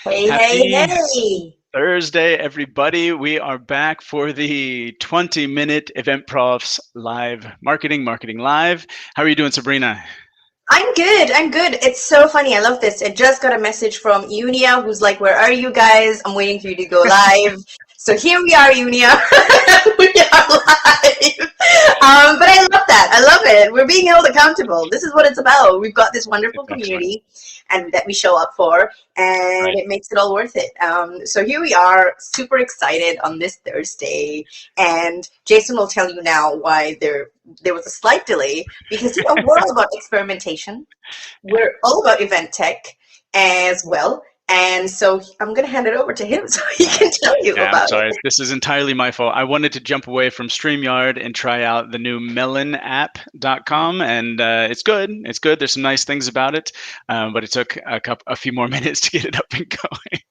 Hey, hey, Happy hey. Thursday, everybody. We are back for the 20-minute Event Profs Live Marketing Live. How are you doing, Sabrina? I'm good. I'm good. It's so funny. I love this. I just got a message from Unia who's like, where are you guys? I'm waiting for you to go live. So here we are, Unia. We are live. But I love that. I love it. We're being held accountable. This is what it's about. We've got this wonderful It's excellent. community and that we show up for, and Right. it makes it all worth it. So here we are, super excited on this Thursday. And Jason will tell you now why there was a slight delay because we're all about experimentation. Yeah. We're all about event tech as well. And so I'm going to hand it over to him so he All right. can tell you Yeah, I'm about sorry. it. This is entirely my fault. I wanted to jump away from StreamYard and try out the new melonapp.com, and it's good. It's good. There's some nice things about it, but it took a few more minutes to get it up and going.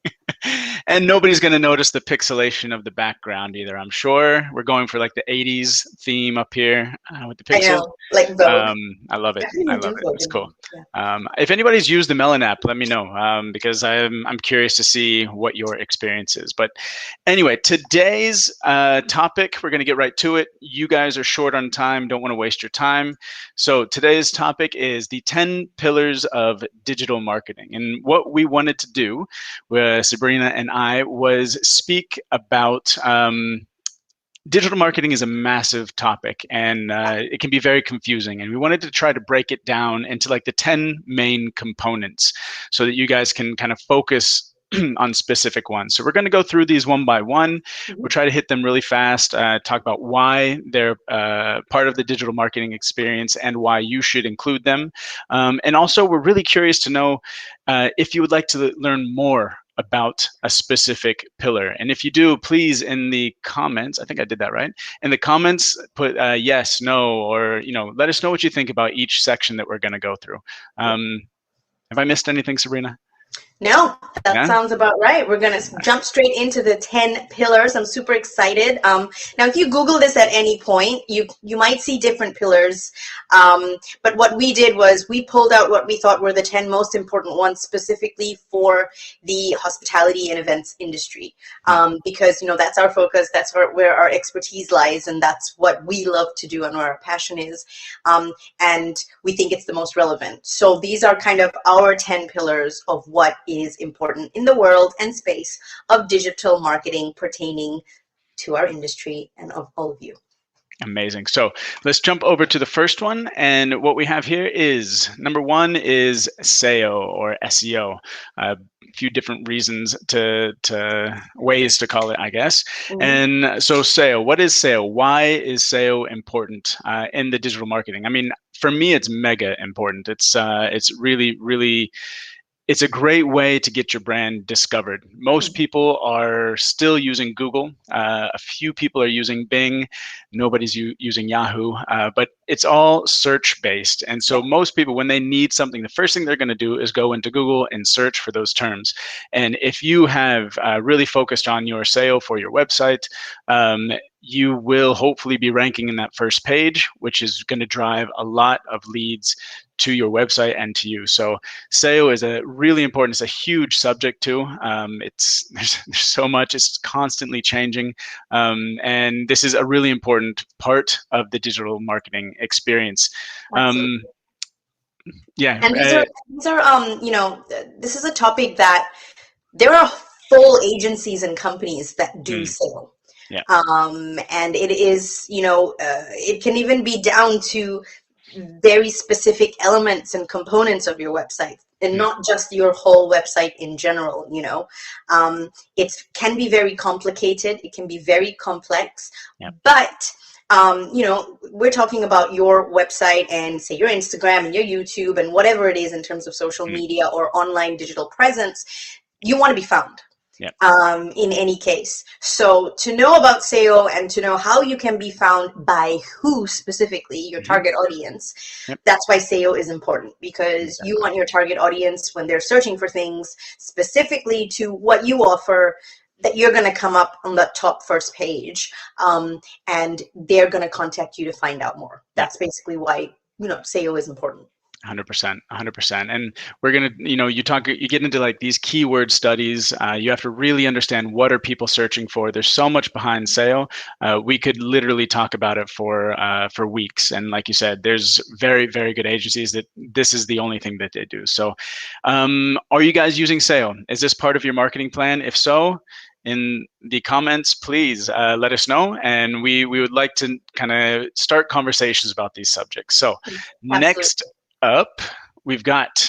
And nobody's going to notice the pixelation of the background either. I'm sure we're going for like the 80s theme up here with the I pixels. know, like Vogue. I love it. I Definitely love do it. Vogue It's in cool. them. Yeah. If anybody's used the Melon app, let me know because I'm curious to see what your experience is. But anyway, today's topic, we're going to get right to it. You guys are short on time. Don't want to waste your time. So today's topic is the 10 pillars of digital marketing. And what we wanted to do with Sabrina and I was speak about digital marketing is a massive topic, and it can be very confusing, and we wanted to try to break it down into like the 10 main components so that you guys can kind of focus on specific ones. So we're going to go through these one by one. We'll Mhm. try to hit them really fast, talk about why they're part of the digital marketing experience and why you should include them. And also, we're really curious to know if you would like to learn more about a specific pillar. And if you do, please in the comments, I think I did that right. In the comments, put yes, no, or let us know what you think about each section that we're going to go through. Have I missed anything, Sabrina? No, that Yeah. sounds about right. We're going to jump straight into the 10 pillars. I'm super excited. Now, if you Google this at any point, you might see different pillars. But what we did was we pulled out what we thought were the 10 most important ones specifically for the hospitality and events industry. Because, that's our focus. That's where our expertise lies. And that's what we love to do and where our passion is. And we think it's the most relevant. So these are kind of our 10 pillars of what is important in the world and space of digital marketing pertaining to our industry and of all of you. Amazing. So let's jump over to the first one. And what we have here is number one is SEO or SEO. A few different reasons to ways to call it, I guess. Mhm. And so SEO, what is SEO? Why is SEO important in the digital marketing? I mean, for me, it's mega important. It's really it's a great way to get your brand discovered. Most people are still using Google. A few people are using Bing. Nobody's using Yahoo, but it's all search based. And so Yeah. most people, when they need something, the first thing they're going to do is go into Google and search for those terms. And if you have really focused on your SEO for your website, you will hopefully be ranking in that first page, which is going to drive a lot of leads to your website and to you. So SEO is a really important. It's a huge subject too. There's so much. It's constantly changing, and this is a really important part of the digital marketing experience. Absolutely. Um, yeah, And these are this is a topic that there are full agencies and companies that do mm, sale. yeah, And it is, it can even be down to very specific elements and components of your website and mm, not just your whole website in general. It can be very complicated, it can be very complex, yeah, but we're talking about your website and say your Instagram and your YouTube and whatever it is in terms of social mm, media or online digital presence. You want to be found yeah, in any case. So to know about SEO and to know how you can be found by who specifically, your hmm, target audience, yep, that's why SEO is important, because you exactly. want your target audience, when they're searching for things specifically to what you offer, that you're going to come up on the top first page, and they're going to contact you to find out more. Yeah. That's basically why SEO is important. 100%, 100%. And we're going to, you get into like these keyword studies. You have to really understand what are people searching for. There's so much behind SEO. We could literally talk about it for weeks. And like you said, there's very, very good agencies that this is the only thing that they do. So are you guys using SEO? Is this part of your marketing plan? If so, in the comments, please let us know. And we would like to kind of start conversations about these subjects. So Absolutely. next up, we've got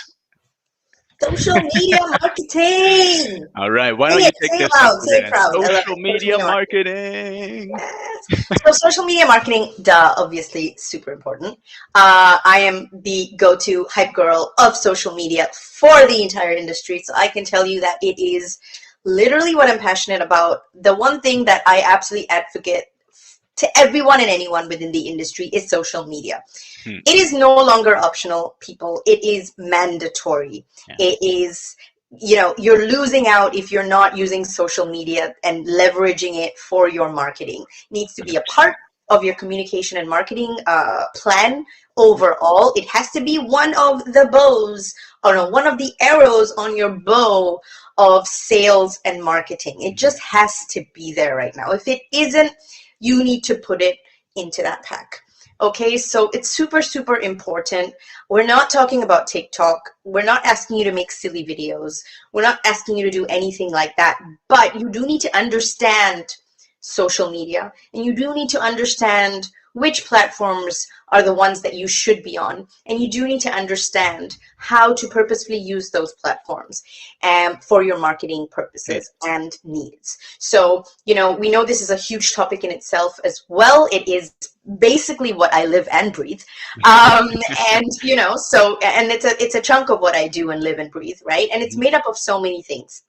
Social media marketing. all right. Why Say don't you it, take say it this one, loud, say it Sabrina? proud. I love Social it. Social media media marketing. marketing. Yes. So social media marketing, duh, obviously super important. I am the go-to hype girl of social media for the entire industry. So I can tell you that it is literally what I'm passionate about. The one thing that I absolutely advocate to everyone and anyone within the industry is social media. It is no longer optional, people. It is mandatory. Yeah. It is, you're losing out if you're not using social media and leveraging it for your marketing. It needs to be a 100%. part of your communication and marketing plan overall. It has to be one of the bows, or no, one of the arrows on your bow of sales and marketing. It just has to be there right now. If it isn't, you need to put it into that pack. Okay, so it's super, super important. We're not talking about TikTok. We're not asking you to make silly videos. We're not asking you to do anything like that. But you do need to understand social media, and you do need to understand which platforms are the ones that you should be on, and you do need to understand how to purposefully use those platforms for your marketing purposes and needs. So, we know this is a huge topic in itself as well. It is basically what I live and breathe, and and it's a chunk of what I do and live and breathe, right? And it's made up of so many things.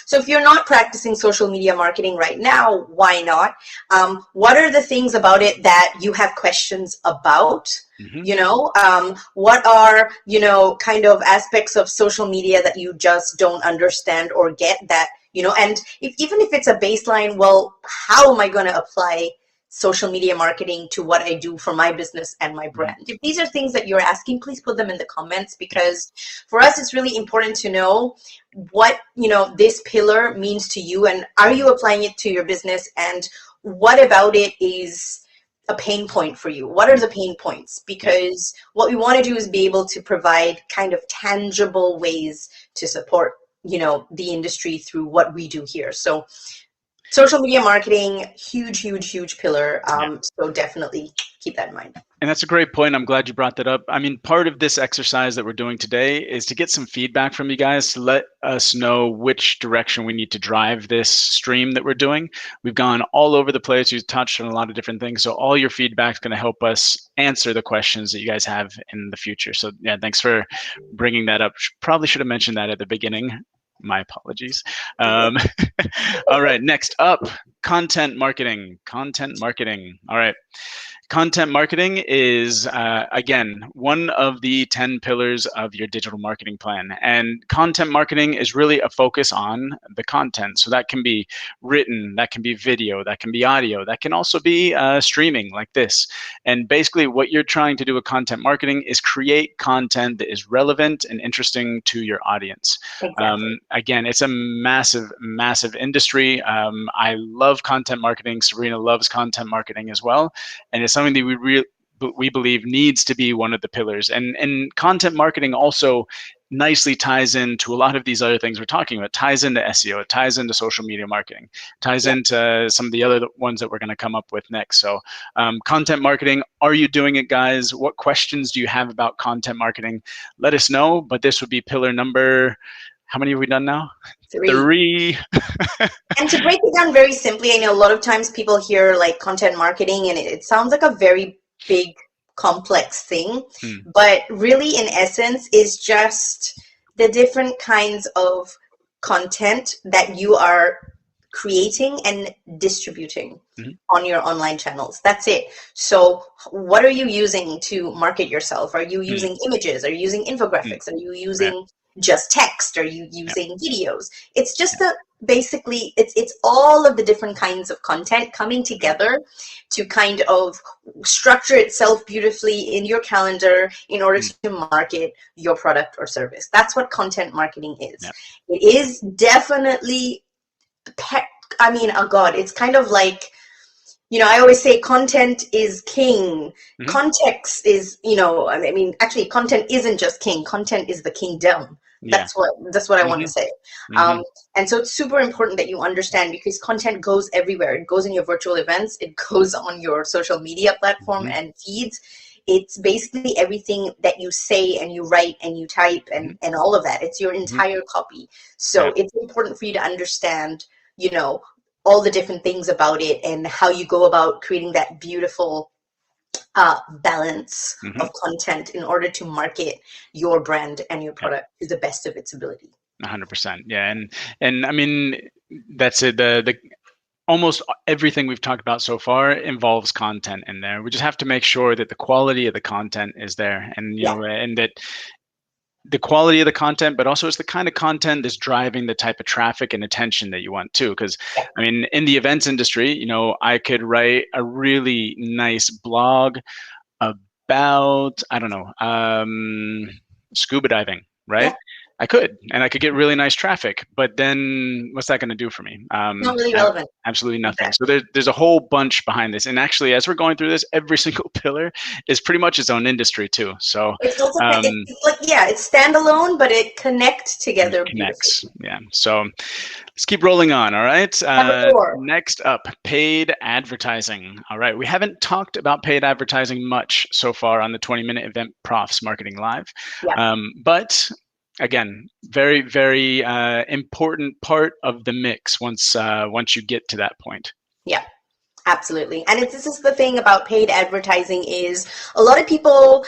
So if you're not practicing social media marketing right now, why not? What are the things about it that you have questions about? What are, kind of aspects of social media that you just don't understand or get that, and even if it's a baseline, well, how am I going to apply social media marketing to what I do for my business and my brand? If these are things that you're asking, please put them in the comments, because for us, it's really important to know what, this pillar means to you, and are you applying it to your business, and what about it is a pain point for you? What are the pain points? Because what we want to do is be able to provide kind of tangible ways to support, the industry through what we do here. So social media marketing, huge, huge, huge pillar. So definitely keep that in mind. And that's a great point. I'm glad you brought that up. I mean, part of this exercise that we're doing today is to get some feedback from you guys to let us know which direction we need to drive this stream that we're doing. We've gone all over the place. We've touched on a lot of different things. So all your feedback is going to help us answer the questions that you guys have in the future. So yeah, thanks for bringing that up. Probably should have mentioned that at the beginning. My apologies. All right, next up, content marketing. Content marketing. All right. Content marketing is, again, one of the 10 pillars of your digital marketing plan. And content marketing is really a focus on the content. So that can be written, that can be video, that can be audio, that can also be streaming like this. And basically what you're trying to do with content marketing is create content that is relevant and interesting to your audience. Exactly. Again, it's a massive, massive industry. I love content marketing. Sabrina loves content marketing as well. And it's something that we believe needs to be one of the pillars. And content marketing also nicely ties into a lot of these other things we're talking about. It ties into SEO, it ties into social media marketing, ties into some of the other ones that we're going to come up with next. So content marketing, are you doing it, guys? What questions do you have about content marketing? Let us know. But this would be pillar number, how many have we done now? Three. And to break it down very simply, I know a lot of times people hear like content marketing and it sounds like a very big, complex thing, but really in essence is just the different kinds of content that you are creating and distributing on your online channels. That's it. So what are you using to market yourself? Are you using images? Are you using infographics? Are you using just text? Are you using videos? It's just basically it's all of the different kinds of content coming together to kind of structure itself beautifully in your calendar in order Mm. to market your product or service. That's what content marketing is. Yeah. It is definitely I mean, oh God, it's kind of like, I always say content is king. Hmm. Context is, I mean, actually, content isn't just king. Content is the kingdom. Yeah. That's what I want Hmm. to say. Hmm. Um, and so it's super important that you understand, because content goes everywhere. It goes in your virtual events. It goes on your social media platform Hmm. and feeds. It's basically everything that you say and you write and you type and all of that. It's your Hmm. entire copy. Yeah. So it's important for you to understand, all the different things about it and how you go about creating that beautiful balance Hmm. of content in order to market your brand and your Yeah. product to the best of its ability. 100%. Yeah. And I mean, that's it. The almost everything we've talked about so far involves content in there. We just have to make sure that the quality of the content is there, and Yeah, and that the quality of the content, but also it's the kind of content that's driving the type of traffic and attention that you want too. Because yeah, I mean, in the events industry, I could write a really nice blog about, I don't know, scuba diving, right? yeah. I could, and I could get really nice traffic, but then what's that going to do for me? Not really relevant. Absolutely nothing. So Exactly. there's a whole bunch behind this, and actually, as we're going through this, every single pillar is pretty much its own industry too. So It's also um, it's like, yeah, it's standalone, but it connects it together beautifully. connects. Yeah. So let's keep rolling on. All right. Number four. Next up, paid advertising. All right. We haven't talked about paid advertising much so far on the 20-minute event profs marketing live. Yeah. But again, very, very important part of the mix once you get to that point. Yeah. Absolutely. And this is the thing about paid advertising is a lot of people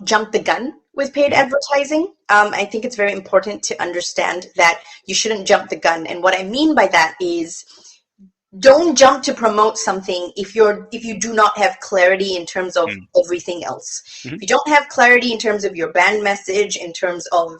jump the gun with paid Mhm. advertising. I think it's very important to understand that you shouldn't jump the gun. And what I mean by that is, don't jump to promote something if you do not have clarity in terms of Mm. everything else. Mhm. If you don't have clarity in terms of your brand message, in terms of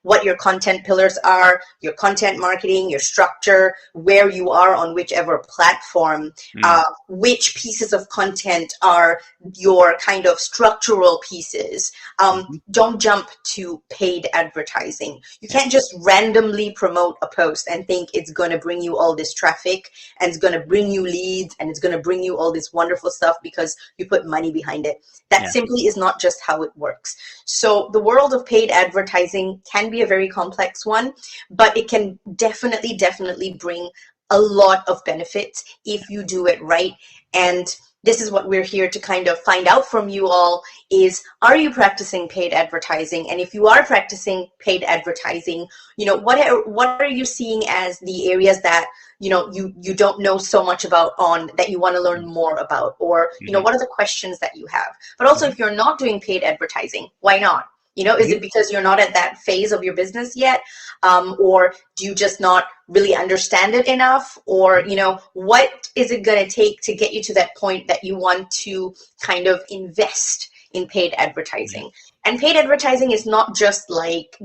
what your content pillars are, your content marketing, your structure, where you are on whichever platform, Mm. which pieces of content are your kind of structural pieces, Mhm. don't jump to paid advertising. You Yeah. can't just randomly promote a post and think it's going to bring you all this traffic and it's going to bring you leads and it's going to bring you all this wonderful stuff because you put money behind it. That Yeah. simply is not just how it works. So the world of paid advertising can be a very complex one, but it can definitely bring a lot of benefits if you do it right. And this is what we're here to kind of find out from you all is, are you practicing paid advertising? And if you are practicing paid advertising, what are you seeing as the areas that you don't know so much about on that you want to learn more about, or Mhm. what are the questions that you have? But also, Mhm. if you're not doing paid advertising, why not? Is Mhm. it because you're not at that phase of your business yet, or do you just not really understand it enough, or Mhm. what is it going to take to get you to that point that you want to kind of invest in paid Mhm. advertising? And paid advertising is not just like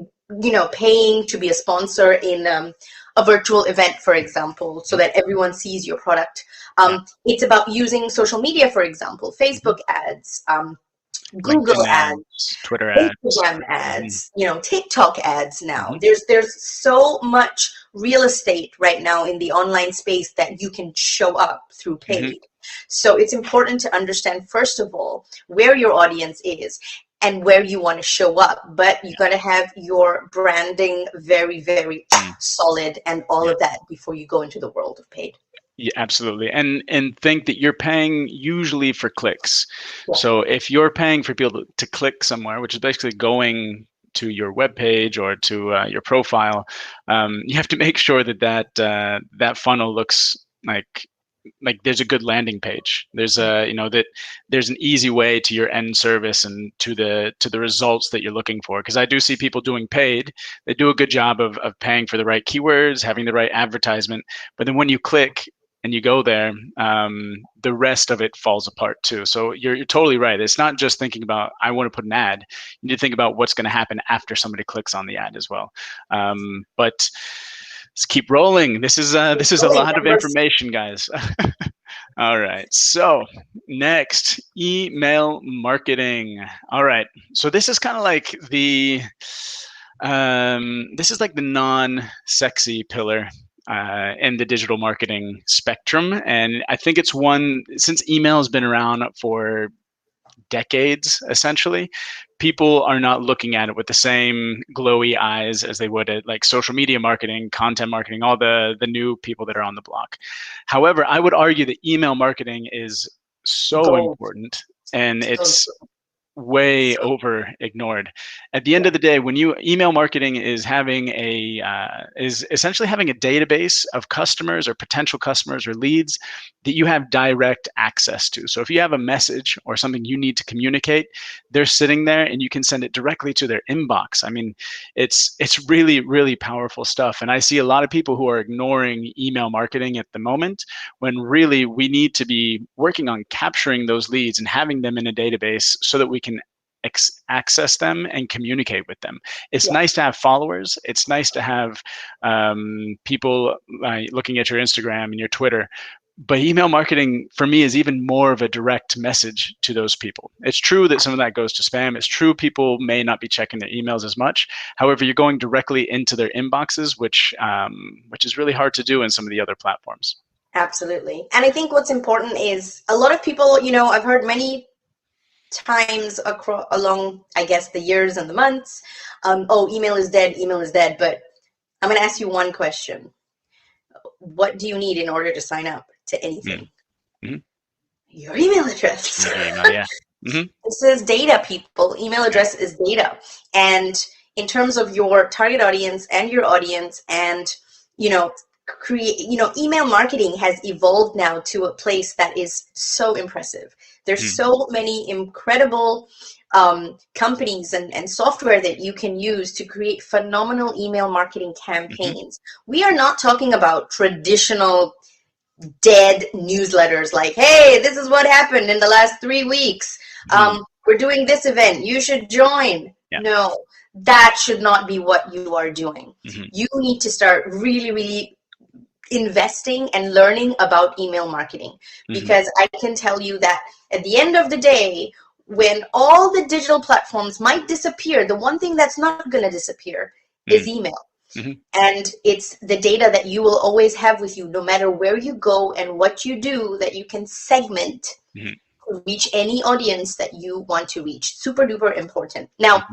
paying to be a sponsor in a virtual event, for example, so Mhm. that everyone sees your product. Yeah. It's about using social media, for example, Mhm. Facebook ads, Google LinkedIn ads, ads, Twitter ads. Instagram Mhm. ads, TikTok ads now. Mhm. There's so much real estate right now in the online space that you can show up through Mhm. paid. So it's important to understand, first of all, where your audience is and where you want to show up. But you got to have your branding very, very Mm. solid and all Yeah. of that before you go into the world of paid. Yeah, absolutely. And think that you're paying usually for clicks. Yeah. So if you're paying for people to click somewhere, which is basically going to your web page or to your profile, you have to make sure that funnel looks like there's a good landing page. There's a that there's an easy way to your end service and to the results that you're looking for. Because I do see people doing paid. They do a good job of paying for the right keywords, having the right advertisement, but then when you click and you go there, the rest of it falls apart too. So you're totally right. It's not just thinking about I want to put an ad. You need to think about what's going to happen after somebody clicks on the ad as well. But Let's keep rolling. This is a Rolling lot of numbers. information, guys. All right. So next, email marketing. All right. So this is kind of like this is like the non-sexy pillar in the digital marketing spectrum, and I think it's one, since email has been around for decades, essentially, people are not looking at it with the same glowy eyes as they would at like social media marketing, content marketing, all the new people that are on the block. However, I would argue that email marketing is so Gold. important, and So, it's way so, over ignored. At the end yeah. of the day, when you email marketing is having is essentially having a database of customers or potential customers or leads that you have direct access to. So if you have a message or something you need to communicate, they're sitting there and you can send it directly to their inbox. I mean, it's really, really powerful stuff. And I see a lot of people who are ignoring email marketing at the moment, when really we need to be working on capturing those leads and having them in a database so that we can access them and communicate with them. It's Yeah. nice to have followers. It's nice to have people looking at your Instagram and your Twitter. But email marketing for me is even more of a direct message to those people. It's true that some of that goes to spam. It's true people may not be checking their emails as much. However, you're going directly into their inboxes, which is really hard to do in some of the other platforms. Absolutely. And I think what's important is a lot of people, I've heard many times along, I guess, the years and the months, email is dead, email is dead. But I'm going to ask you one question. What do you need in order to sign up to anything? Mm-hmm. Your email address. Your email, yeah. Mm-hmm. This is data, people. Email address is data. And in terms of your target audience and your audience and, email marketing has evolved now to a place that is so impressive. There's so many incredible companies and software that you can use to create phenomenal email marketing campaigns. We are not talking about traditional dead newsletters like, hey, this is what happened in the last 3 weeks. We're doing this event. You should join. Yeah. No, that should not be what you are doing. You need to start really, really investing and learning about email marketing, because I can tell you that at the end of the day, when all the digital platforms might disappear, the one thing that's not going to disappear is email. And it's the data that you will always have with you, no matter where you go and what you do, that you can segment to reach any audience that you want to reach. Super duper important. Now,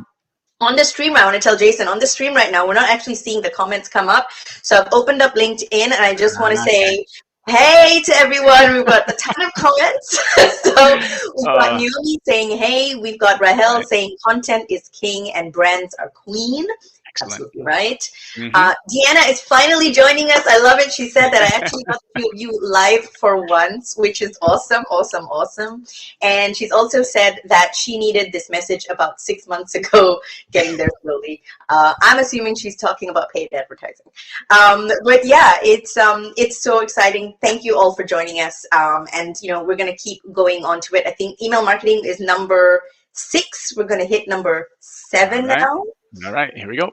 on the stream, I want to tell Jason, on the stream right now, we're not actually seeing the comments come up. So I've opened up LinkedIn, and I just want to say, hey to everyone. We've got a ton of comments. So we've got Naomi saying, hey. We've got Rahel saying, content is king and brands are queen. Excellent. Absolutely right. Deanna is finally joining us. I love it. She said that I actually got to view you live for once, which is awesome, awesome, awesome. And she's also said that she needed this message about 6 months ago, getting there slowly. I'm assuming she's talking about paid advertising. But yeah, it's so exciting. Thank you all for joining us. And we're going to keep going on to it. I think email marketing is number 6. We're going to hit number 7 now. All right, here we go.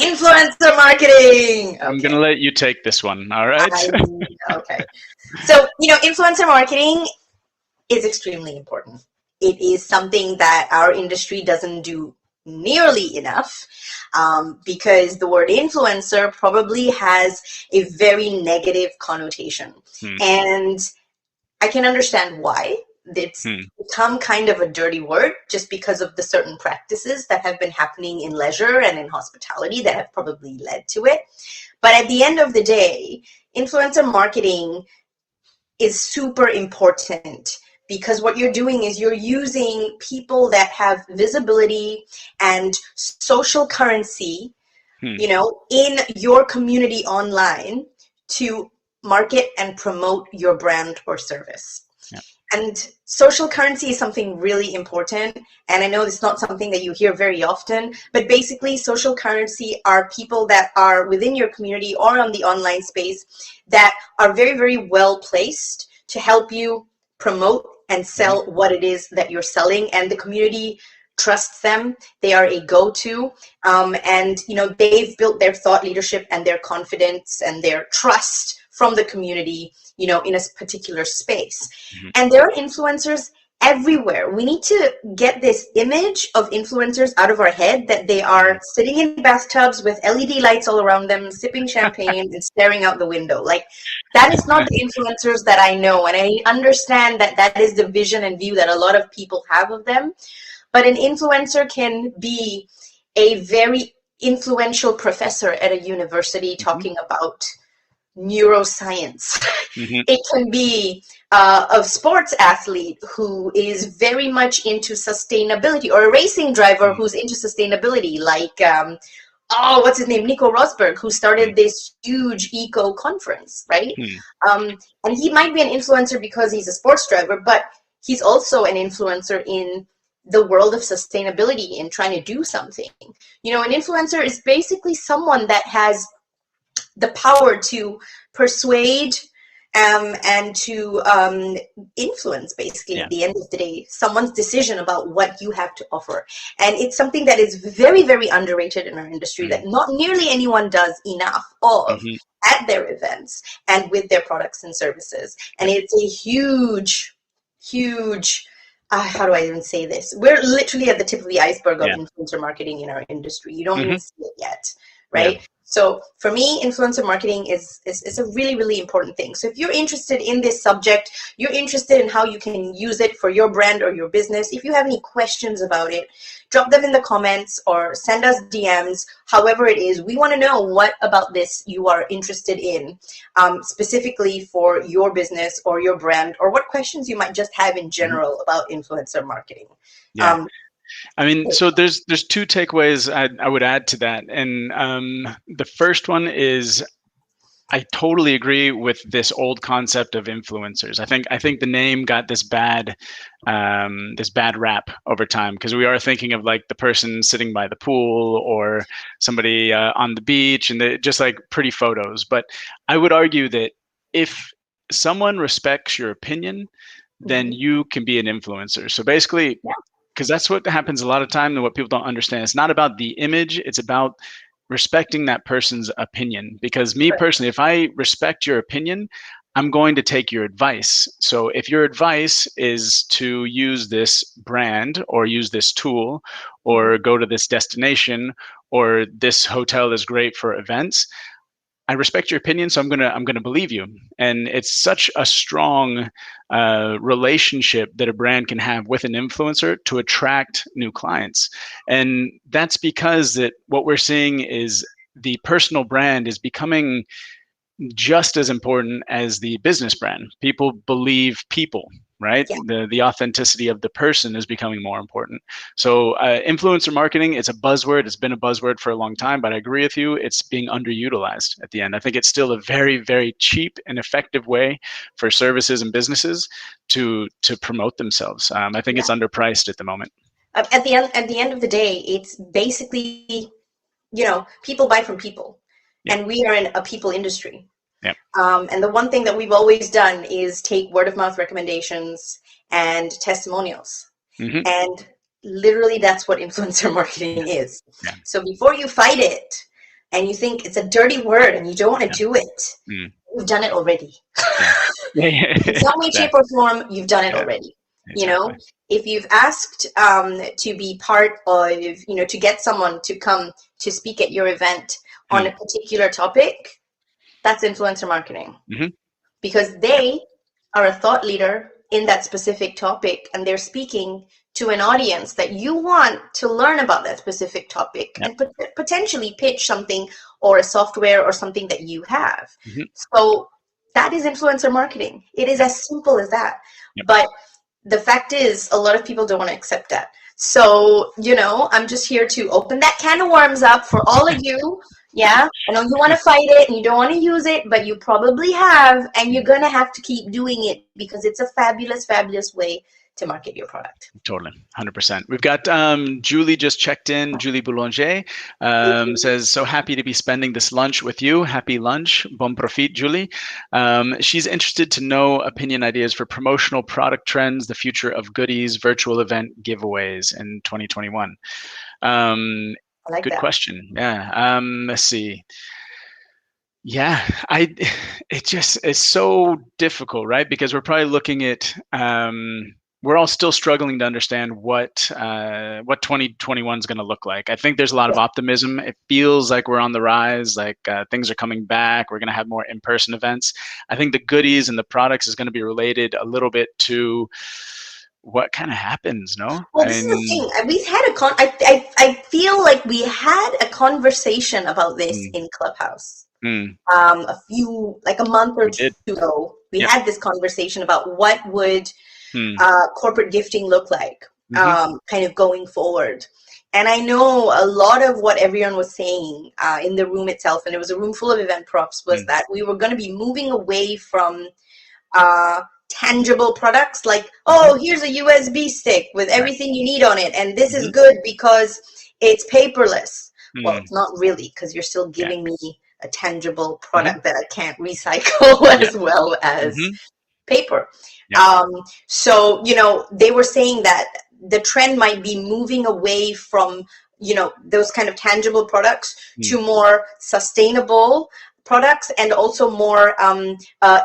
Influencer marketing. Okay. I'm going to let you take this one. All right. Okay. So, influencer marketing is extremely important. It is something that our industry doesn't do nearly enough, because the word influencer probably has a very negative connotation. And I can understand why. It's become kind of a dirty word just because of the certain practices that have been happening in leisure and in hospitality that have probably led to it. But at the end of the day, influencer marketing is super important, because what you're doing is you're using people that have visibility and social currency, in your community online to market and promote your brand or service. And social currency is something really important. And I know it's not something that you hear very often, but basically social currency are people that are within your community or on the online space that are very, very well placed to help you promote and sell what it is that you're selling. And the community trusts them. They are a go-to, and they've built their thought leadership and their confidence and their trust from the community, in a particular space. Mhm. And there are influencers everywhere. We need to get this image of influencers out of our head that they are sitting in bathtubs with LED lights all around them, sipping champagne and staring out the window. Like, that is not the influencers that I know. And I understand that that is the vision and view that a lot of people have of them. But an influencer can be a very influential professor at a university talking about neuroscience. Mhm. It can be a sports athlete who is very much into sustainability, or a racing driver who's into sustainability, like what's his name, Nico Rosberg, who started this huge eco conference, right? And he might be an influencer because he's a sports driver, but he's also an influencer in the world of sustainability and trying to do something. An influencer is basically someone that has the power to persuade and to influence, basically, at the end of the day, someone's decision about what you have to offer. And it's something that is very, very underrated in our industry, that not nearly anyone does enough of at their events and with their products and services. And it's a huge, huge, how do I even say this? We're literally at the tip of the iceberg of influencer marketing in our industry. You don't even see it yet, right? Yeah. So for me, influencer marketing is a really, really important thing. So if you're interested in this subject, you're interested in how you can use it for your brand or your business, if you have any questions about it, drop them in the comments or send us DMs. However it is, we want to know what about this you are interested in, specifically for your business or your brand, or what questions you might just have in general about influencer marketing. Yeah. I mean, so there's two takeaways I would add to that. And the first one is, I totally agree with this old concept of influencers. I think the name got this bad rap over time, because we are thinking of like the person sitting by the pool or somebody on the beach, and just like pretty photos. But I would argue that if someone respects your opinion, then you can be an influencer. So basically, because that's what happens a lot of time, and what people don't understand. It's not about the image, it's about respecting that person's opinion. Because me personally, if I respect your opinion, I'm going to take your advice. So if your advice is to use this brand or use this tool or go to this destination or this hotel is great for events, I respect your opinion, so I'm gonna believe you. And it's such a strong relationship that a brand can have with an influencer to attract new clients. And that's because that what we're seeing is the personal brand is becoming just as important as the business brand. People believe people, right? The authenticity of the person is becoming more important. So influencer marketing, it's a buzzword. It's been a buzzword for a long time, but I agree with you. It's being underutilized at the end. I think it's still a very, very cheap and effective way for services and businesses to promote themselves. I think it's underpriced at the moment. At the end of the day, it's basically, people buy from people, and we are in a people industry. And the one thing that we've always done is take word of mouth recommendations and testimonials. And literally that's what influencer marketing is. So before you fight it and you think it's a dirty word and you don't want to do it, you've done it already. In some way, shape, or form, you've done it already. Exactly. If you've asked to be part of, to get someone to come to speak at your event on a particular topic, that's influencer marketing. Because they are a thought leader in that specific topic, and they're speaking to an audience that you want to learn about that specific topic and potentially pitch something or a software or something that you have. So that is influencer marketing. It is as simple as that. But the fact is, a lot of people don't want to accept that. So, I'm just here to open that can of worms up for all of you. I know you want to fight it and you don't want to use it, but you probably have, and you're going to have to keep doing it because it's a fabulous, fabulous way to market your product. Totally, 100%. We've got Julie just checked in. Julie Boulanger says, so happy to be spending this lunch with you. Happy lunch. Bon profit, Julie. She's interested to know opinion ideas for promotional product trends, the future of goodies, virtual event giveaways in 2021. I like Good that. question. Yeah. Let's see. Yeah, it's so difficult, right? Because we're probably looking at we're all still struggling to understand what 2021 is going to look like. I think there's a lot of optimism. It feels like we're on the rise, like things are coming back. We're going to have more in-person events. I think the goodies and the products is going to be related a little bit to what kind of happens, no? Well, this is the thing. We've had I feel like we had a conversation about this in Clubhouse. A month or two ago, we had this conversation about what would corporate gifting look like, kind of going forward. And I know a lot of what everyone was saying in the room itself, and it was a room full of event props, was that we were going to be moving away from tangible products like, oh, here's a USB stick with everything you need on it, and this is good because it's paperless. Well, it's not really, because you're still giving me a tangible product that I can't recycle as well as paper. So, they were saying that the trend might be moving away from, those kind of tangible products to more sustainable products, and also more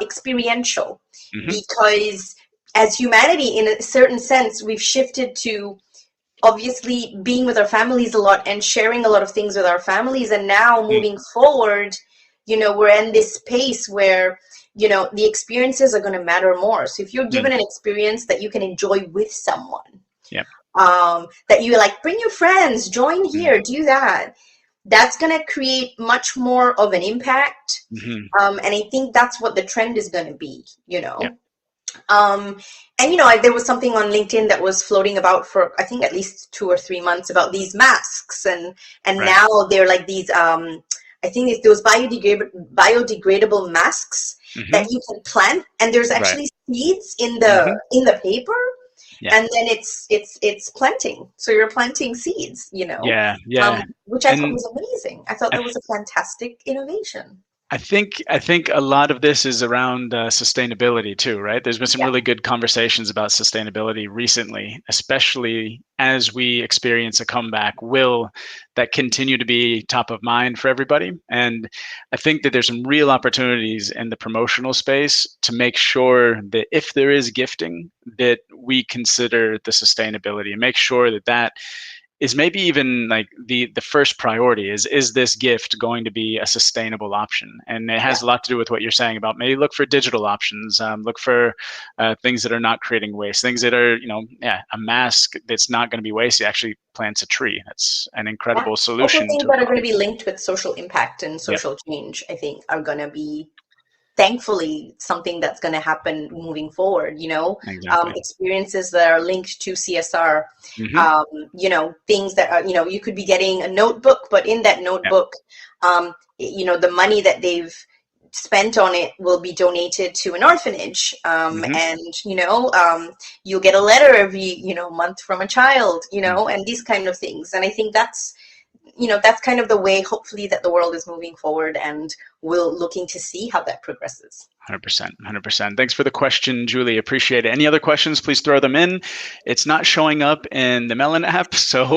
experiential, because as humanity, in a certain sense, we've shifted to obviously being with our families a lot and sharing a lot of things with our families. And now moving forward, we're in this space where, the experiences are going to matter more. So if you're given an experience that you can enjoy with someone, that you like, bring your friends, join here, do that, that's going to create much more of an impact. And I think that's what the trend is going to be, And there was something on LinkedIn that was floating about for, I think, at least 2 or 3 months about these masks, and now they're like these I think it's those biodegradable masks that you can plant, and there's actually seeds in the paper, and then it's planting. So you're planting seeds, which I thought was amazing. I thought that was a fantastic innovation. I think a lot of this is around sustainability too, right? There's been some really good conversations about sustainability recently, especially as we experience a comeback. Will that continue to be top of mind for everybody? And I think that there's some real opportunities in the promotional space to make sure that if there is gifting, that we consider the sustainability and make sure that that is maybe even like the first priority. Is this gift going to be a sustainable option? And it has a lot to do with what you're saying about maybe look for digital options, look for things that are not creating waste, things that are, a mask that's not going to be wasted actually plants a tree. That's an incredible solution. Also, things that are going to be linked with social impact and social change, I think, are going to be, thankfully, something that's going to happen moving forward. Experiences that are linked to CSR, things that are, you could be getting a notebook, but in that notebook, the money that they've spent on it will be donated to an orphanage, and you'll get a letter every month from a child, and these kind of things. And I think that's kind of the way, hopefully, that the world is moving forward, and we're looking to see how that progresses. 100%. Thanks for the question, Julie. Appreciate it. Any other questions, please throw them in. It's not showing up in the Melon app, so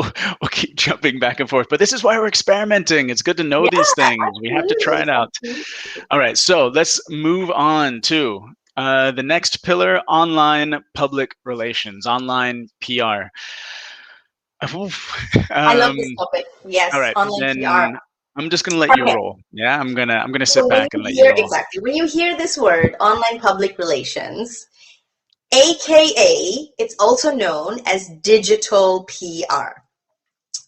we'll keep jumping back and forth. But this is why we're experimenting. It's good to know these things. We have to try it out. All right, so let's move on to the next pillar, online public relations, online PR. I love this topic. Yes, all right, online PR. I'm just gonna let you roll. Yeah, I'm gonna sit back and let you roll. Exactly. When you hear this word, online public relations, AKA, it's also known as digital PR.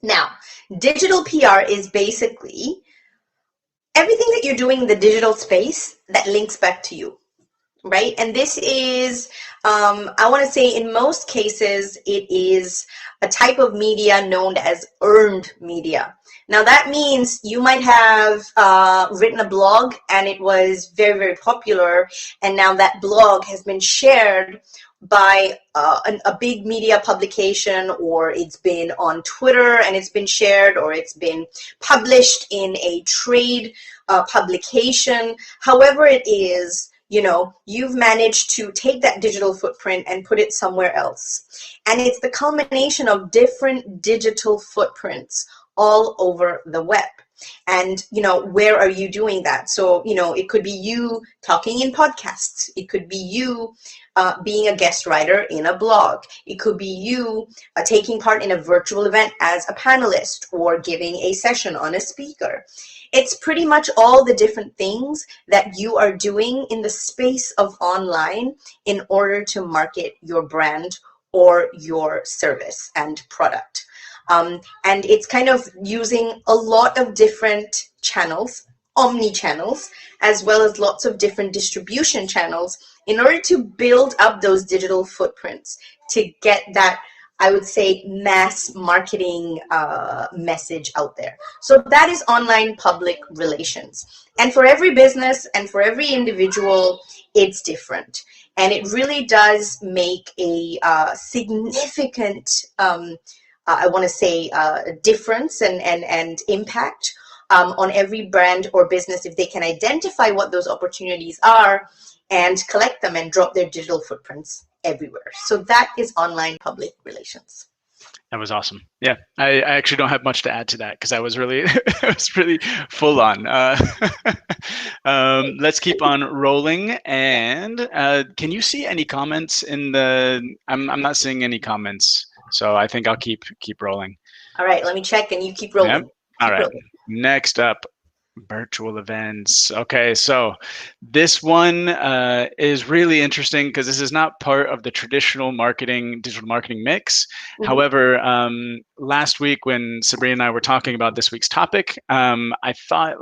Now, digital PR is basically everything that you're doing in the digital space that links back to you, right? And this is, I want to say, in most cases, it is a type of media known as earned media. Now, that means you might have written a blog and it was very, very popular, and now that blog has been shared by a big media publication, or it's been on Twitter and it's been shared, or it's been published in a trade publication. However it is, you've managed to take that digital footprint and put it somewhere else. And it's the culmination of different digital footprints all over the web. And, where are you doing that? So, it could be you talking in podcasts. It could be you being a guest writer in a blog. It could be you taking part in a virtual event as a panelist or giving a session on a speaker. It's pretty much all the different things that you are doing in the space of online in order to market your brand or your service and product. And it's kind of using a lot of different channels, omni-channels, as well as lots of different distribution channels in order to build up those digital footprints to get that, I would say, mass marketing message out there. So that is online public relations. And for every business and for every individual, it's different. And it really does make a significant I want to say difference and impact on every brand or business if they can identify what those opportunities are and collect them and drop their digital footprints everywhere. So that is online public relations. That was awesome. Yeah, I actually don't have much to add to that because I was really full on. Let's keep on rolling. And can you see any comments in the? I'm not seeing any comments. So I think I'll keep rolling. All right, let me check and you keep rolling. Yep. All right. Next up, virtual events. Okay, so this one is really interesting because this is not part of the traditional digital marketing mix. Mm-hmm. However, last week when Sabrina and I were talking about this week's topic, I thought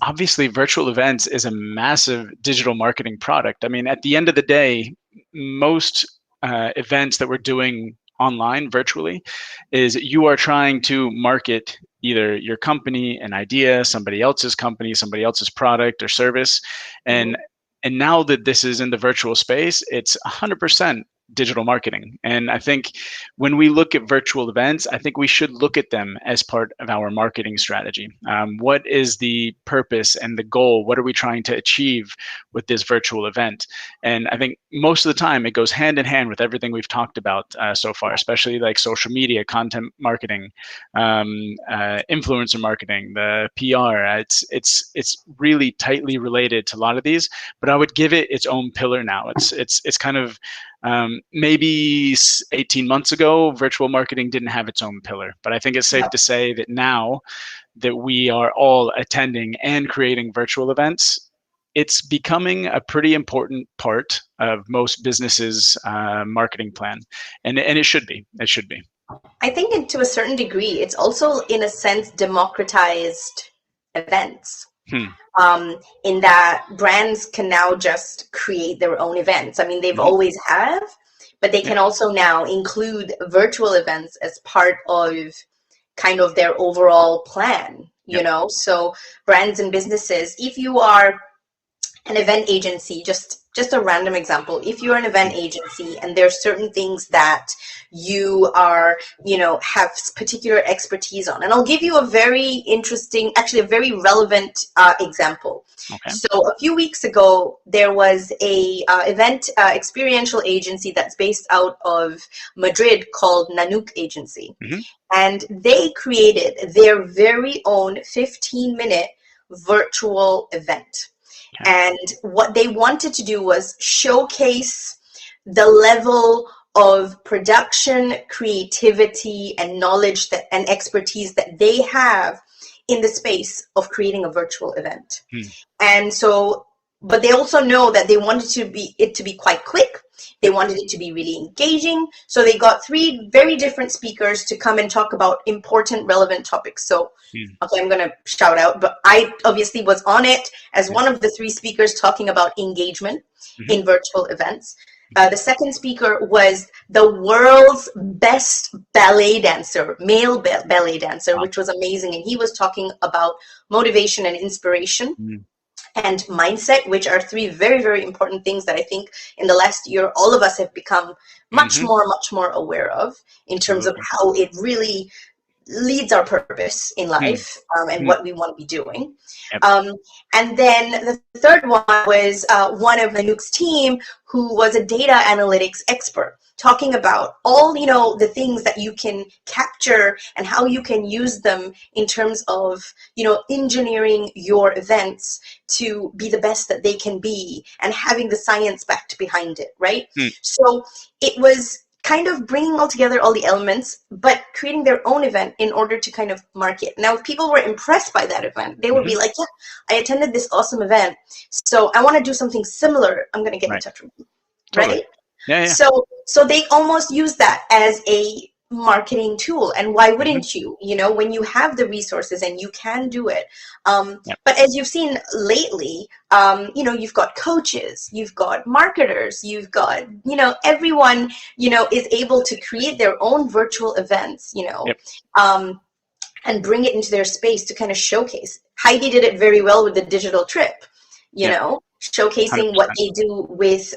obviously virtual events is a massive digital marketing product. I mean, at the end of the day, most events that we're doing online virtually is you are trying to market either your company, an idea, somebody else's company, somebody else's product or service. And now that this is in the virtual space, it's 100% digital marketing. And I think when we look at virtual events, I think we should look at them as part of our marketing strategy. What is the purpose and the goal? What are we trying to achieve with this virtual event? And I think most of the time it goes hand in hand with everything we've talked about so far, especially like social media, content marketing, influencer marketing, the PR. It's really tightly related to a lot of these, but I would give it its own pillar now. It's kind of maybe 18 months ago, virtual marketing didn't have its own pillar, but I think it's safe to say that now that we are all attending and creating virtual events, it's becoming a pretty important part of most businesses' marketing plan, and it should be. It should be. I think to a certain degree, it's also in a sense democratized events. In that brands can now just create their own events. I mean, they've always have, but they can also now include virtual events as part of kind of their overall plan, you know? So brands and businesses, if you are an event agency, just a random example, if you're an event agency and there's certain things that you are, have particular expertise on, and I'll give you a very interesting, actually a very relevant example. Okay. So a few weeks ago, there was a event experiential agency that's based out of Madrid called Nanook Agency. And they created their very own 15-minute virtual event. And what they wanted to do was showcase the level of production, creativity, and knowledge and expertise that they have in the space of creating a virtual event. And so, but they also know that they wanted it to be quite quick. They wanted it to be really engaging. So they got 3 very different speakers to come and talk about important, relevant topics. So okay, I'm going to shout out, but I obviously was on it as one of the 3 speakers talking about engagement in virtual events. The second speaker was the world's best ballet dancer, male ballet dancer, which was amazing. And he was talking about motivation and inspiration. and mindset, which are three very, very important things that I think in the last year, all of us have become much more aware of in terms of Absolutely. how it really leads our purpose in Mm. life, and Mm. what we want to be doing. Yep. And then the third one was one of Anouk's team who was a data analytics expert, talking about all, the things that you can capture and how you can use them in terms of, engineering your events to be the best that they can be and having the science backed behind it, right? Mm. So it was kind of bringing all together all the elements, but creating their own event in order to kind of market. Now, if people were impressed by that event, they would be like, yeah, I attended this awesome event, so I want to do something similar. I'm going to get in Right. touch with you, Totally. right? Yeah. So they almost use that as a marketing tool. And why wouldn't you, when you have the resources and you can do it. Yep. But as you've seen lately, you've got coaches, you've got marketers, you've got, everyone, is able to create their own virtual events, Yep. and bring it into their space to kind of showcase. Heidi did it very well with the digital trip, Yep. showcasing 100%. what they do with,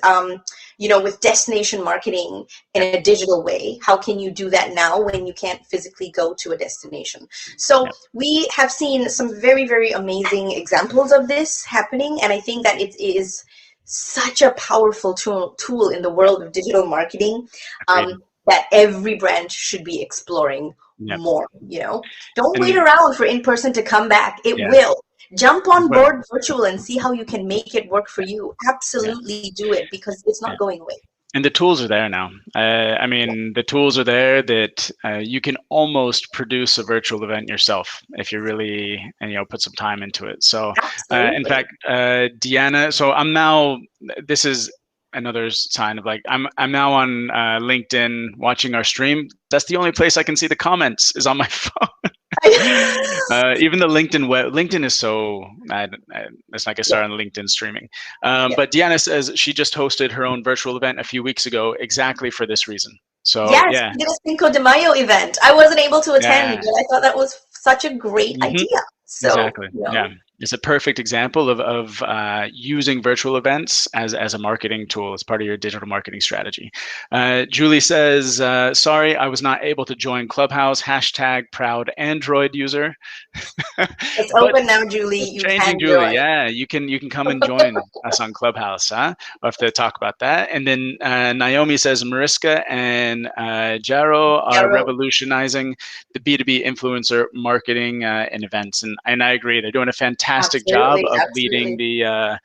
with destination marketing in a digital way. How can you do that now when you can't physically go to a destination? So Yep. we have seen some very, very amazing examples of this happening. And I think that it is such a powerful tool in the world of digital marketing, Agreed. that every brand should be exploring Yep. more. Don't wait And around for in person to come back. It yeah, will. Jump it on will. board virtual and see how you can make it work for you. Yeah. Absolutely do it, because it's Yeah. not going away. And the tools are there now. I mean, the tools are there that you can almost produce a virtual event yourself if you really, put some time into it. So, in Absolutely. fact, Deanna, so I'm now, this is another sign of like, I'm now on LinkedIn watching our stream. That's the only place I can see the comments is on my phone. Even the LinkedIn is so, let's not get started on LinkedIn streaming. But Deanna says she just hosted her own virtual event a few weeks ago exactly for this reason. So Yes, yeah, we did a Cinco de Mayo event. I wasn't able to attend, yeah. but I thought that was such a great idea. So, Exactly. Yeah. It's a perfect example of using virtual events as a marketing tool as part of your digital marketing strategy. Julie says, sorry, I was not able to join Clubhouse. Hashtag proud Android user. it's But open now, Julie. it's You changing, can Julie. join. Yeah, you can come and join us on Clubhouse. Huh? We'll have to talk about that. And then Naomi says Mariska and Jaro are Arrow. revolutionizing the B2B influencer marketing and events. And I agree. They're doing a fantastic job Absolutely, of absolutely.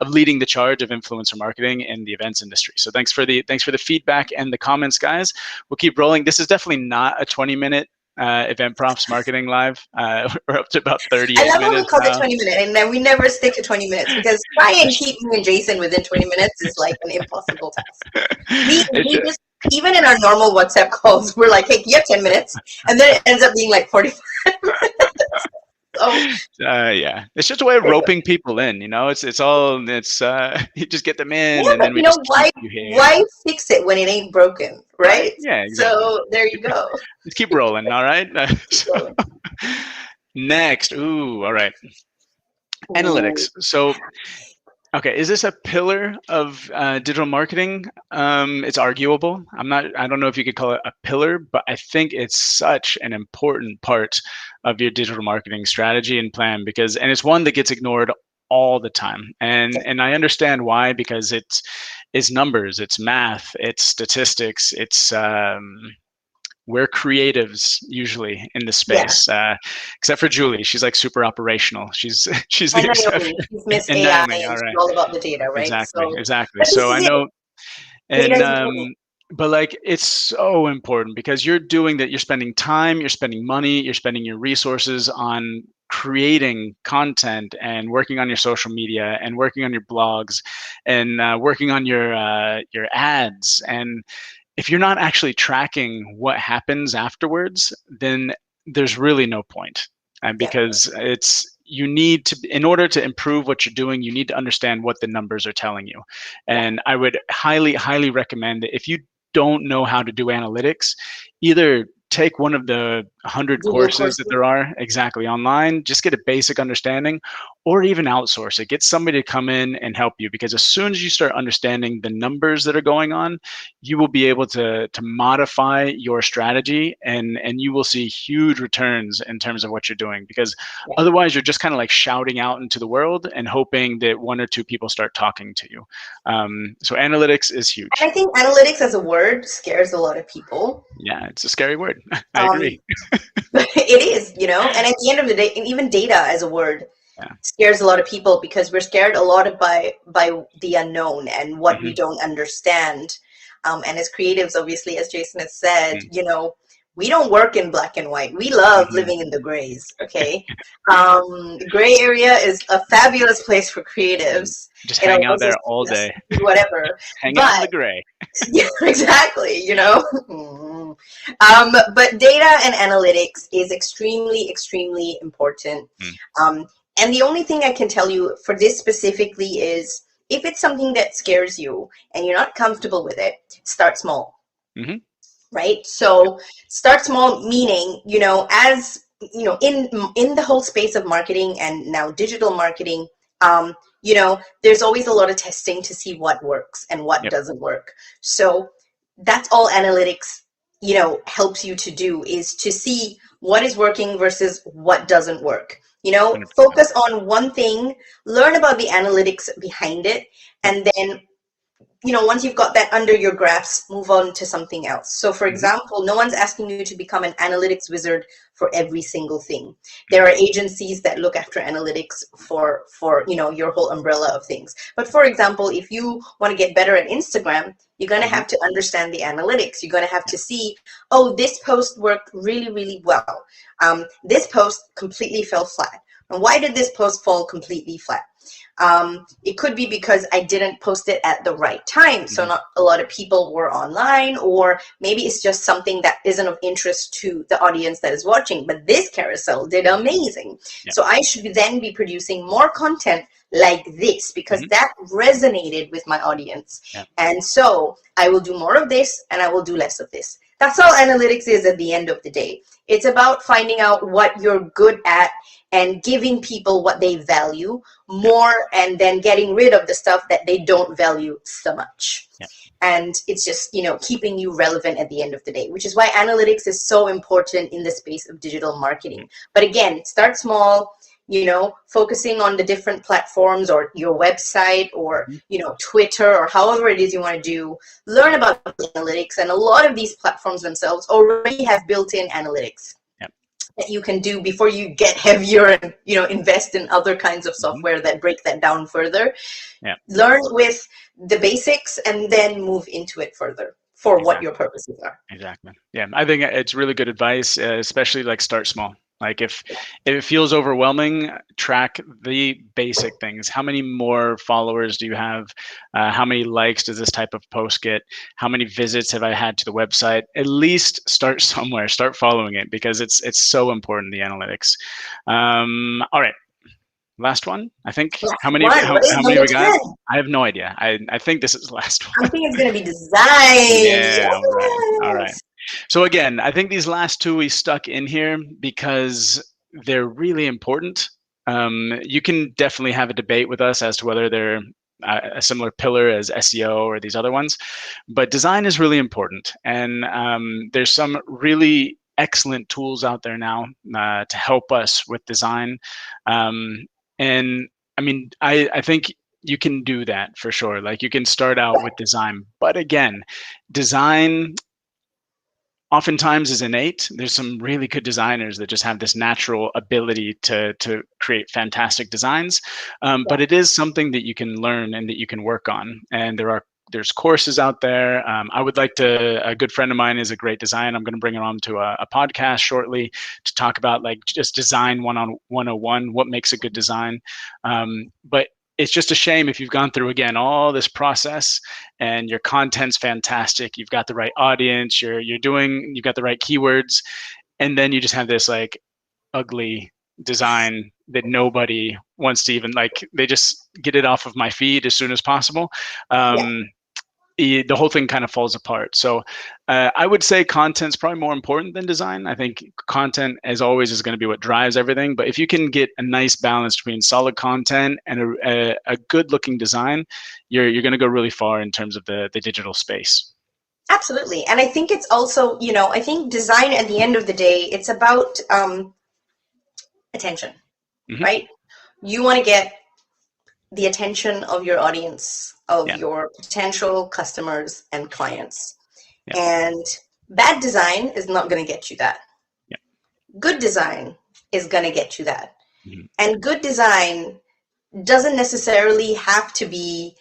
leading the charge of influencer marketing in the events industry. So thanks for the feedback and the comments, guys. We'll keep rolling. This is definitely not a 20-minute event prompts marketing live. We're up to about I 38 love how we minutes call it now. 20 minutes, and then we never stick to 20 minutes, because trying and keep me and Jason within 20 minutes is like an impossible task. We just, even in our normal WhatsApp calls, we're like, hey, you have 10 minutes. And then it ends up being like 45 minutes. Yeah, it's just a way of roping people in. It's all you just get them in, yeah, and but then we just keep you here. why fix it when it ain't broken, right? Yeah, exactly. So there you go. Let's keep rolling. All right. So, Next, all right. Analytics. So, okay, is this a pillar of digital marketing? It's arguable. I don't know if you could call it a pillar, but I think it's such an important part of your digital marketing strategy and plan and it's one that gets ignored all the time. And I understand why, because it's numbers, it's math, it's statistics, it's we're creatives usually in the space, except for Julie. She's like super operational. She's the and exception. Naomi, she's Miss And AI, Naomi, and all she's right, all about the data, right? exactly, So, exactly. but this So I is it. know, Data and is important. but like it's so important because you're doing that. You're spending time, you're spending money, you're spending your resources on creating content and working on your social media and working on your blogs and working on your ads. And if you're not actually tracking what happens afterwards, then there's really no point. Because you need to, in order to improve what you're doing, you need to understand what the numbers are telling you. And I would highly, highly recommend that if you don't know how to do analytics, either take one of the 100 Google courses that courses. there are exactly online. Just get a basic understanding, or even outsource it. Get somebody to come in and help you, because as soon as you start understanding the numbers that are going on, you will be able to modify your strategy, and you will see huge returns in terms of what you're doing, because Yeah. otherwise you're just kind of like shouting out into the world and hoping that one or two people start talking to you. So analytics is And huge. I think analytics as a word scares a lot of people. Yeah, it's a scary word. I Um, agree. it is, and at the end of the day, and even data as a word Yeah. scares a lot of people because we're scared a lot of by the unknown and what we Hmm. don't understand. And as creatives, obviously, as Jason has said, we don't work in black and white. We love Hmm. living in the grays. Okay, the gray area is a fabulous place for creatives. Just It hang out allows us there to all just day. do whatever. Hang out in But the gray. yeah, exactly, but data and analytics is extremely, extremely important. Mm. And the only thing I can tell you for this specifically is if it's something that scares you and you're not comfortable with it, start small, Hmm. right? So start small, meaning, as in the whole space of marketing and now digital marketing, there's always a lot of testing to see what works and what Yep. doesn't work. So that's all analytics, helps you to do, is to see what is working versus what doesn't work. 100%. Focus on one thing, learn about the analytics behind it, Yep. and then once you've got that under your grasp, move on to something else. So, for Hmm. example, no one's asking you to become an analytics wizard for every single thing. There Hmm. are agencies that look after analytics for your whole umbrella of things. But for example, if you want to get better at Instagram, you're going to Hmm. have to understand the analytics. You're going to have Yep. to see, oh, this post worked really, really well. This post completely fell flat. And why did this post fall completely flat? It could be because I didn't post it at the right time, so Hmm. not a lot of people were online, or maybe it's just something that isn't of interest to the audience that is watching. But this carousel did amazing, Yep. so I should then be producing more content like this because Hmm. that resonated with my audience. Yep. And so I will do more of this and I will do less of this. That's all analytics is at the end of the day. It's about finding out what you're good at and giving people what they value Yep. more, and then getting rid of the stuff that they don't value so much. Yep. And it's just, keeping you relevant at the end of the day, which is why analytics is so important in the space of digital marketing. But again, start small, focusing on the different platforms or your website or, Hmm. Twitter or however it is you want to do. Learn about analytics, and a lot of these platforms themselves already have built-in analytics Yep. that you can do before you get heavier and invest in other kinds of Hmm. software that break that down further. Yep. Learn with the basics and then move into it further for what Exactly. your purposes are. Exactly. Yeah, I think it's really good advice, especially like start small. Like if it feels overwhelming, track the basic things. How many more followers do you have? How many likes does this type of post get? How many visits have I had to the website? At least start somewhere. Start following it, because it's so important, the analytics. All right, last one. I think. Last How many? one. What is How many number we got? 10? I have no idea. I think this is the last I one. think it's going to be design. Yeah. All right. All right. Yes. So again, I think these last two we stuck in here because they're really important. You can definitely have a debate with us as to whether they're a similar pillar as SEO or these other ones, but design is really important. And there's some really excellent tools out there now to help us with design. And I mean, I think you can do that for sure. Like you can start out with design, but again, design oftentimes is innate. There's some really good designers that just have this natural ability to create fantastic designs, but it is something that you can learn and that you can work on. And there's courses out there. I would like to. A good friend of mine is a great designer. I'm going to bring her on to a podcast shortly to talk about like just design 101, what makes a good design. But it's just a shame if you've gone through again all this process and your content's fantastic, you've got the right audience, you've got the right keywords, and then you just have this like ugly design that nobody wants to even like, they just get it off of my feed as soon as possible. Yeah. um the whole thing kind of falls apart. So I would say content's probably more important than design. I think content, as always, is going to be what drives everything. But if you can get a nice balance between solid content and a good-looking design, you're going to go really far in terms of the digital space. Absolutely. And I think it's also, I think design at the end of the day, it's about attention, right? You want to get the attention of your audience, of your potential customers and clients. And bad design is not going to get you that. Good design is going to get you that. And good design doesn't necessarily have to be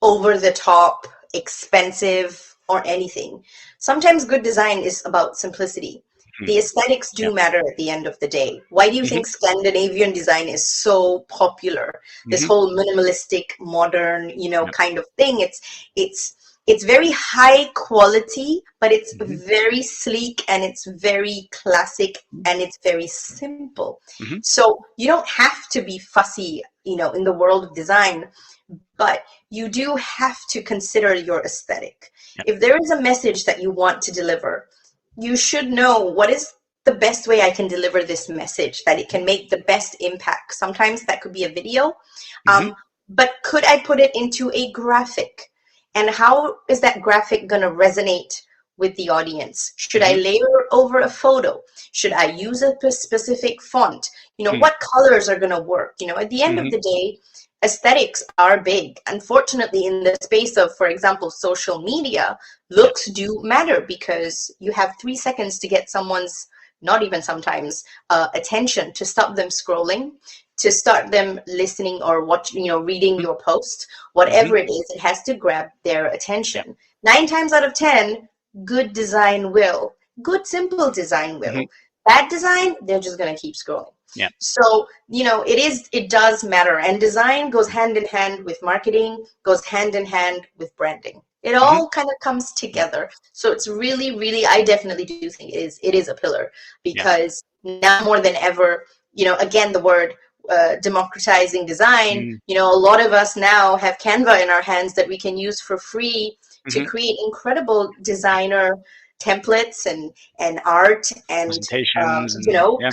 over the top, expensive, or anything. Sometimes good design is about simplicity. The aesthetics do matter at the end of the day. Why do you think Scandinavian design is so popular? This whole minimalistic, modern, kind of thing. It's very high quality, but it's very sleek and it's very classic and it's very simple. So you don't have to be fussy, in the world of design, but you do have to consider your aesthetic. If there is a message that you want to deliver, you should know what is the best way I can deliver this message, that it can make the best impact. Sometimes that could be a video, but could I put it into a graphic? And how is that graphic going to resonate with the audience? Should I layer over a photo? Should I use a specific font? What colors are going to work? At the end of the day, aesthetics are big. Unfortunately, in the space of, for example, social media, looks do matter, because you have 3 seconds to get someone's, not even sometimes, attention, to stop them scrolling, to start them listening or reading your post, whatever it is, it has to grab their attention. 9 times out of 10, good design will. Good, simple design will. Bad design, they're just going to keep scrolling. So, it does matter. And design goes hand in hand with marketing, goes hand in hand with branding. It all kind of comes together. So it's really, really, I definitely do think it is a pillar, because now more than ever, again, the word democratizing design, a lot of us now have Canva in our hands that we can use for free to create incredible designer templates and art and presentations,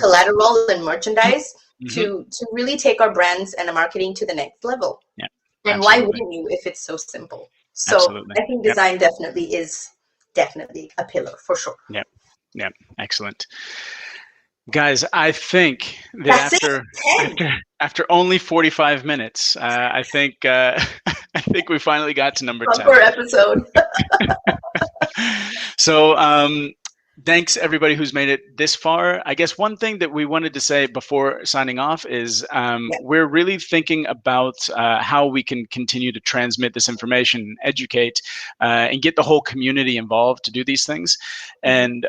collateral and merchandise to really take our brands and our marketing to the next level. And why wouldn't you, if it's so simple? So I think design definitely is a pillar, for sure. Excellent. Guys, I think that after only 45 minutes, I think we finally got to number 10. Per episode. So thanks everybody who's made it this far. I guess one thing that we wanted to say before signing off is we're really thinking about how we can continue to transmit this information, educate, and get the whole community involved to do these things. And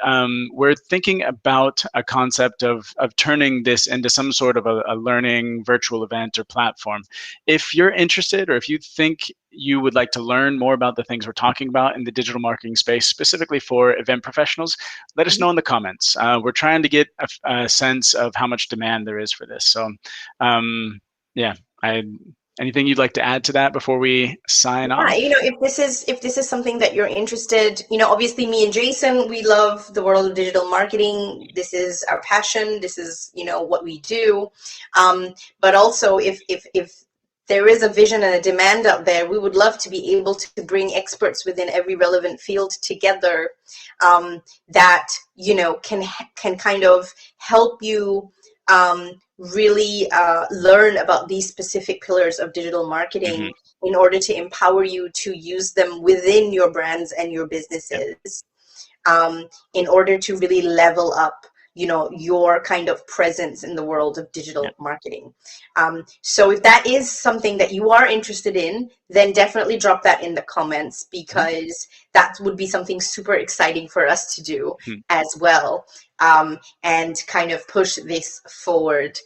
we're thinking about a concept of turning this into some sort of a learning virtual event or platform. If you're interested, or if you think you would like to learn more about the things we're talking about in the digital marketing space, specifically for event professionals, let us know in the comments. We're trying to get a sense of how much demand there is for this. So anything you'd like to add to that before we sign off? If this is something that you're interested, obviously me and Jason, we love the world of digital marketing. This is our passion. This is, what we do. But also if there is a vision and a demand out there, we would love to be able to bring experts within every relevant field together that, can kind of help you really learn about these specific pillars of digital marketing in order to empower you to use them within your brands and your businesses in order to really level up your kind of presence in the world of digital marketing. So if that is something that you are interested in, then definitely drop that in the comments, because that would be something super exciting for us to do as well, and kind of push this forward.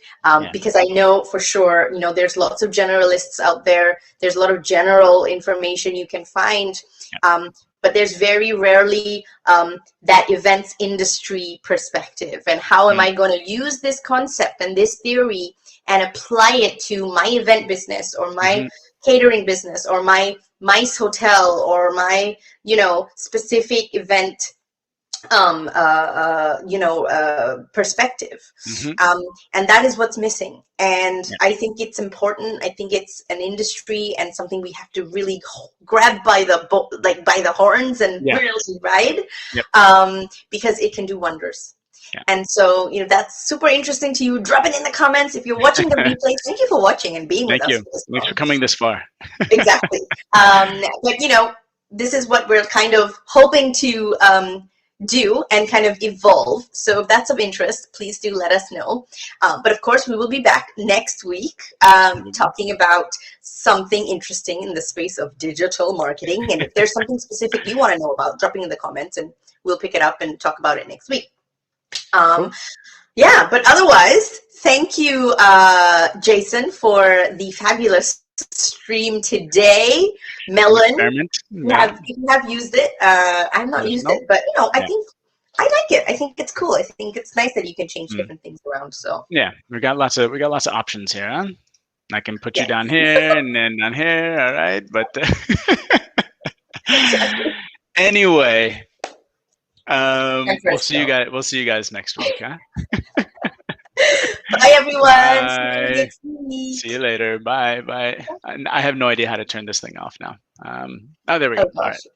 Because I know for sure, there's lots of generalists out there. There's a lot of general information you can find. But there's very rarely that events industry perspective. And how am I going to use this concept and this theory and apply it to my event business or my catering business or my mice hotel or my, specific event perspective. Hmm. And that is what's missing. And Yeah. I think it's important. I think it's an industry and something we have to really grab by the horns and Yeah. really ride, Yep. because it can do wonders. Yeah. And so, that's super interesting to you. Drop it in the comments. If you're watching the replay, thank you for watching and being with Thank us you. for this Thanks for long. coming this far. Exactly. But this is what we're kind of hoping to do and kind of evolve. So if that's of interest, please do let us know. But of course, we will be back next week talking about something interesting in the space of digital marketing. And if there's something specific you want to know about, drop it in the comments and we'll pick it up and talk about it next week. Cool. Yeah, but otherwise, thank you, Jason, for the fabulous stream today. Melon, Experiment. you have used it. I've not used it, but I think I like it. I think it's cool. I think it's nice that you can change different things around. So yeah, we got lots of options here, huh? I can put you yeah. down here and then down here. All right, but Exactly. anyway, we'll Fresh see you stone. guys. We'll see you guys next week, huh? Bye, everyone. See you Bye. next week. See you later. Bye. Bye. I have no idea how to turn this thing off now. Oh, there we go. Oh, All gosh. right.